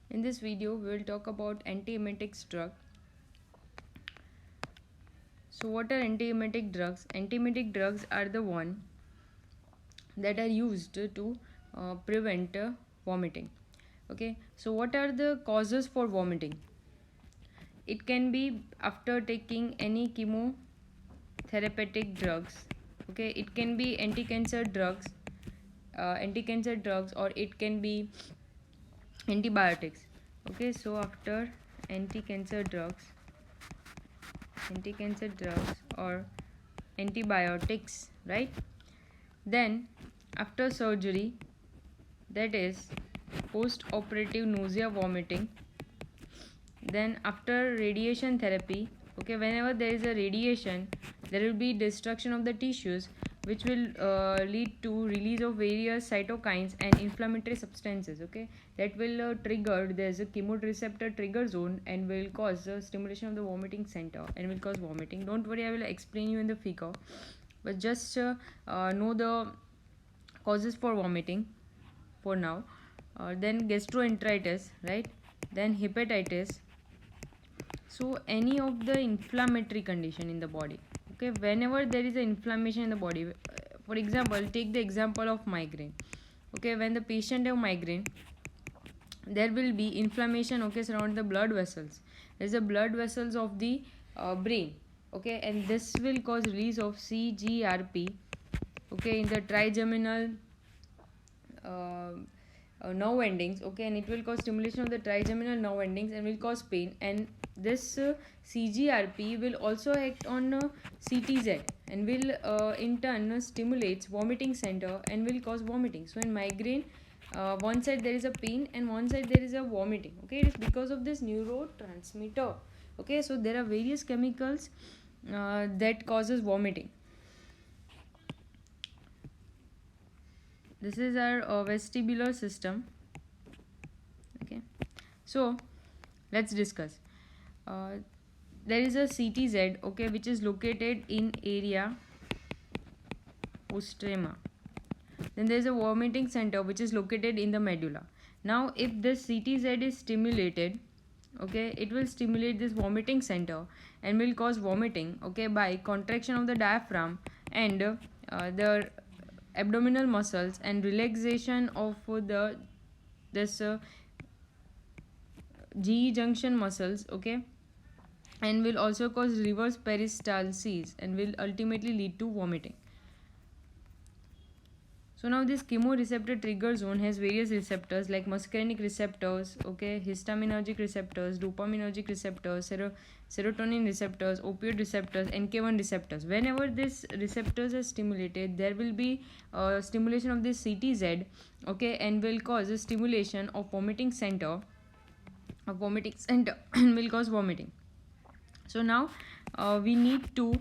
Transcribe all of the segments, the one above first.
In this video, we will talk about antiemetic drug. So, what are antiemetic drugs? Antiemetic drugs are the one that are used to prevent vomiting. Okay, so what are the causes for vomiting? It can be after taking any chemotherapeutic drugs. Okay, it can be anti-cancer drugs, or it can be antibiotics. Okay, so after anti-cancer drugs or antibiotics, right? Then after surgery, that is post operative nausea, vomiting. Then after radiation therapy, okay, whenever there is a radiation, there will be destruction of the tissues, which will lead to release of various cytokines and inflammatory substances. Okay, that will trigger, there's a chemoreceptor trigger zone, and will cause the stimulation of the vomiting center and will cause vomiting. Don't worry, I will explain you in the figure, but just know the causes for vomiting for now. Then gastroenteritis, right? Then hepatitis. So any of the inflammatory condition in the body. Okay, whenever there is an inflammation in the body, for example, take the example of migraine. Okay, when the patient have migraine, there will be inflammation, okay, surround the blood vessels. There is a blood vessels of the brain. Okay, and this will cause release of CGRP, okay, in the trigeminal uh, nerve endings. Okay, and it will cause stimulation of the trigeminal nerve endings and will cause pain. And this CGRP will also act on CTZ and will in turn stimulates vomiting center and will cause vomiting. So in migraine, one side there is a pain and one side there is a vomiting. Okay, it is because of this neurotransmitter. Okay, so there are various chemicals that causes vomiting. This is our vestibular system. Okay, so let's discuss. uh, there is a CTZ, okay, which is located in area postrema. Then there is a vomiting center which is located in the medulla. Now if this CTZ is stimulated, okay, it will stimulate this vomiting center and will cause vomiting, okay, by contraction of the diaphragm and the abdominal muscles and relaxation of the this GE junction muscles. Okay, and will also cause reverse peristalsis and will ultimately lead to vomiting. So now this chemoreceptor trigger zone has various receptors like muscarinic receptors, okay, histaminergic receptors, dopaminergic receptors, serotonin receptors, opioid receptors, NK1 receptors. Whenever these receptors are stimulated, there will be stimulation of this CTZ, okay, and will cause a stimulation of vomiting center, and will cause vomiting. So now we need to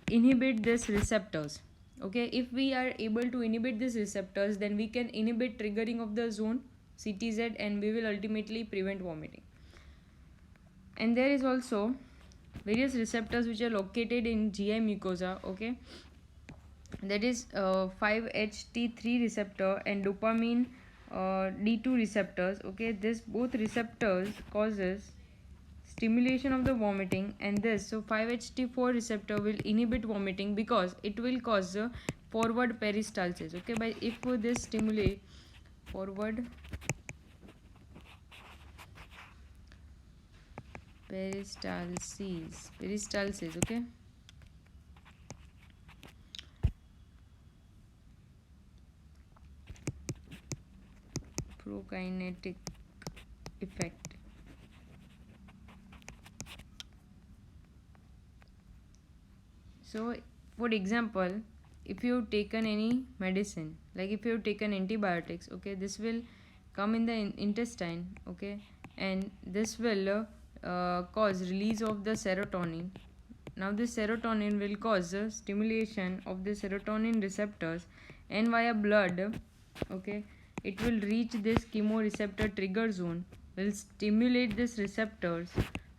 inhibit these receptors. Okay, if we are able to inhibit these receptors, then we can inhibit triggering of the zone CTZ and we will ultimately prevent vomiting. And there is also various receptors which are located in GI mucosa. Okay, that is 5-HT3 receptor and dopamine D2 receptors. Okay, this both receptors causes stimulation of the vomiting, and this, so 5-HT4 receptor will inhibit vomiting because it will cause forward peristalsis. Okay, by if this stimulate forward peristalsis, okay, prokinetic effect. So for example, if you've taken any medicine, like if you've taken antibiotics, okay, this will come in the intestine, okay, and this will cause release of the serotonin. Now this serotonin will cause stimulation of the serotonin receptors, and via blood, okay, it will reach this chemoreceptor trigger zone, will stimulate these receptors,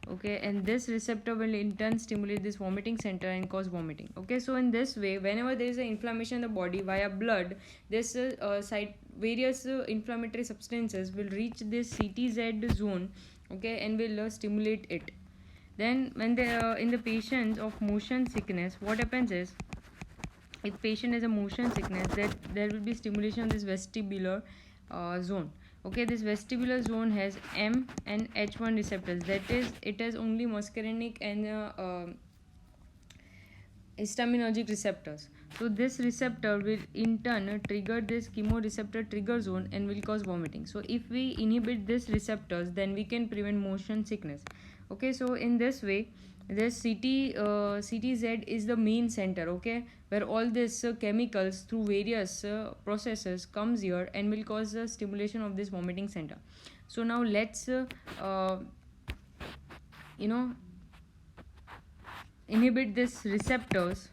Okay, and this receptor will in turn stimulate this vomiting center and cause vomiting. Okay, so in this way, whenever there is an inflammation in the body via blood, this various inflammatory substances will reach this CTZ zone, okay, and will stimulate it. Then when they in the patients of motion sickness, what happens is, if patient has a motion sickness, that there will be stimulation of this vestibular zone. Okay, this vestibular zone has M and H1 receptors, that is, it has only muscarinic and histaminergic receptors. So this receptor will in turn trigger this chemoreceptor trigger zone and will cause vomiting. So if we inhibit these receptors, then we can prevent motion sickness. Okay, so in this way, this CTZ is the main center, okay, where all these chemicals through various processes comes here and will cause the stimulation of this vomiting center. So now let's you know inhibit these receptors,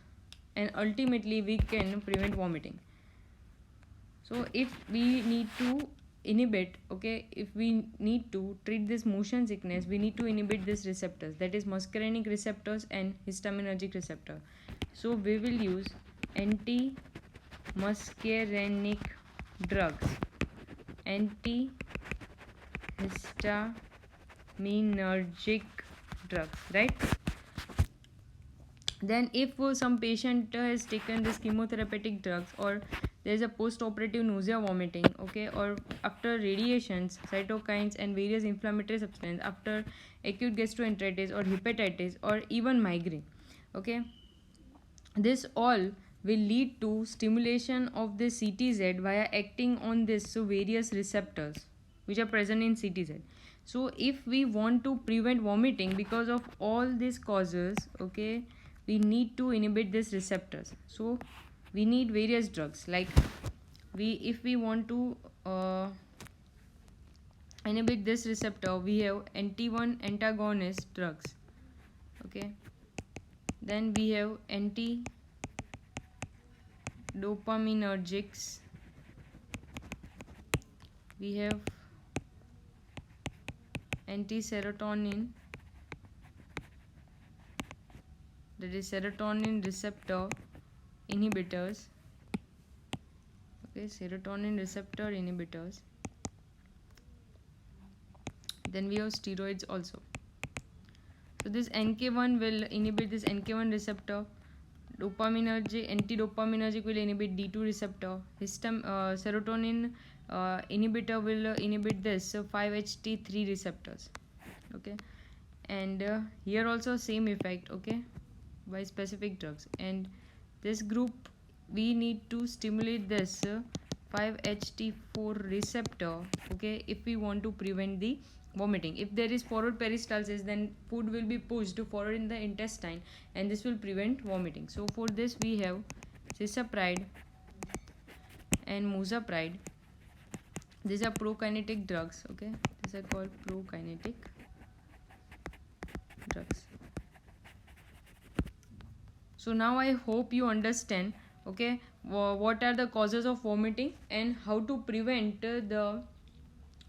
and ultimately we can prevent vomiting. So if we need to inhibit, okay, if we need to treat this motion sickness, we need to inhibit these receptors, that is muscarinic receptors and histaminergic receptor. So we will use anti muscarinic drugs, anti histaminergic drugs, right? Then if some patient has taken this chemotherapeutic drugs, or there is a post-operative nausea, vomiting, okay, or after radiations, cytokines and various inflammatory substances, after acute gastroenteritis or hepatitis or even migraine, okay, this all will lead to stimulation of the CTZ via acting on this various receptors which are present in CTZ. So if we want to prevent vomiting because of all these causes, okay, we need to inhibit these receptors. So we need various drugs, like if we want to inhibit this receptor, we have anti-1 antagonist drugs, okay, then we have anti-dopaminergics, we have anti-serotonin, that is serotonin receptor inhibitors, okay, serotonin receptor inhibitors. Then we have steroids also. So this NK1 will inhibit this NK1 receptor, dopaminergic, anti-dopaminergic will inhibit D2 receptor, serotonin inhibitor will inhibit this 5-HT3 receptors, okay, and here also same effect, okay, by specific drugs. And this group, we need to stimulate this 5-HT4 receptor, okay, if we want to prevent the vomiting. If there is forward peristalsis, then food will be pushed forward in the intestine, and this will prevent vomiting. So for this we have cisapride and mozapride. These are prokinetic drugs, okay, these are called prokinetic drugs. So now I hope you understand, okay, what are the causes of vomiting and how to prevent the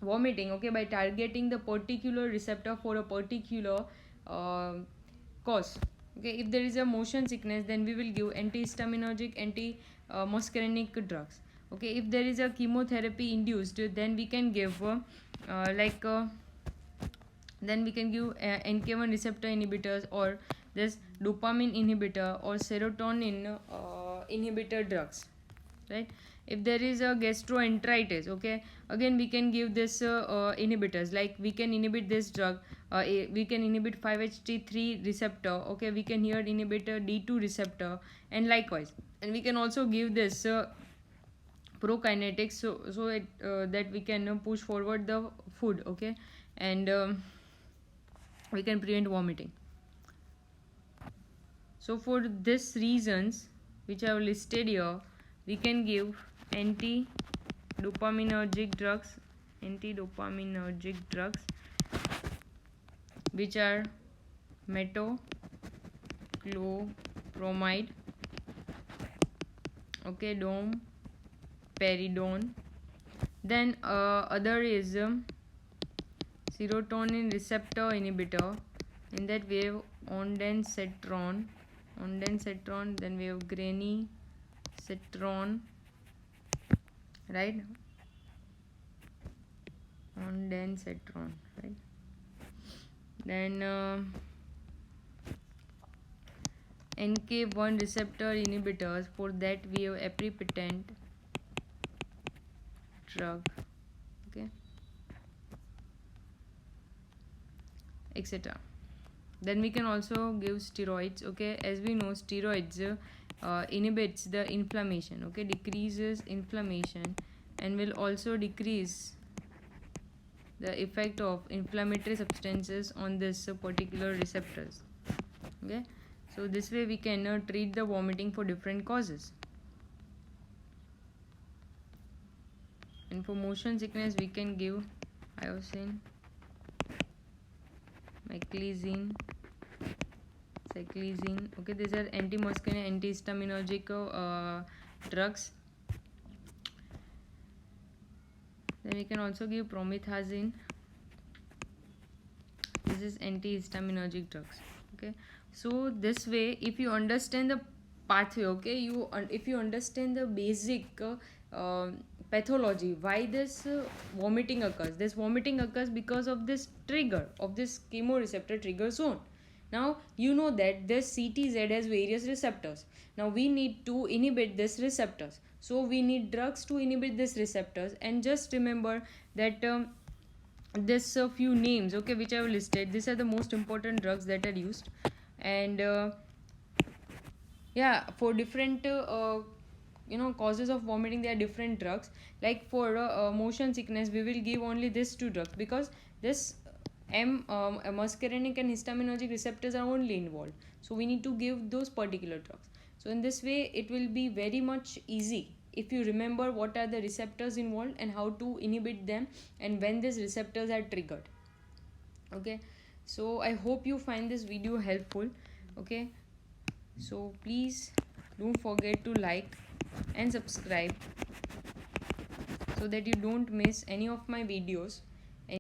vomiting, okay, by targeting the particular receptor for a particular cause. Okay, if there is a motion sickness, then we will give antihistaminergic, anti-muscarinic drugs. Okay, if there is a chemotherapy induced, then we can give then we can give NK1 receptor inhibitors, or this dopamine inhibitor or serotonin inhibitor drugs, right? If there is a gastroenteritis, okay, again we can give this inhibitors, like we can inhibit this drug, we can inhibit 5-HT3 receptor, okay, we can here inhibit D2 receptor, and likewise. And we can also give this prokinetics, so it, that we can push forward the food, okay, and we can prevent vomiting. So for these reasons which I have listed here, we can give anti-dopaminergic drugs, which are metoclopramide, okay, domperidone. Then other is serotonin receptor inhibitor, In that we have ondansetron, then we have granisetron, right? Ondansetron, right? Then NK1 receptor inhibitors. For that we have aprepitant drug, okay, etc. Then we can also give steroids, okay. As we know, steroids inhibits the inflammation, okay, decreases inflammation, and will also decrease the effect of inflammatory substances on this particular receptors, okay. So this way we can treat the vomiting for different causes. And for motion sickness we can give iosine, meclizine, cyclizine, okay. These are anti-muscarinic, antihistaminergic drugs. Then we can also give promethazine. This is antihistaminergic drugs, okay. So this way, if you understand the pathway, okay, if you understand the basic pathology, why this vomiting occurs. This vomiting occurs because of this trigger, of this chemoreceptor trigger zone. Now you know that this CTZ has various receptors. Now we need to inhibit these receptors, so we need drugs to inhibit these receptors. And just remember that this few names, okay, which I have listed, these are the most important drugs that are used. And yeah, for different causes of vomiting, there are different drugs. Like for motion sickness we will give only these two drugs, because this muscarinic and histaminergic receptors are only involved, so we need to give those particular drugs. So in this way it will be very much easy if you remember what are the receptors involved and how to inhibit them, and when these receptors are triggered, okay. So I hope you find this video helpful, okay. So please don't forget to like and subscribe so that you don't miss any of my videos.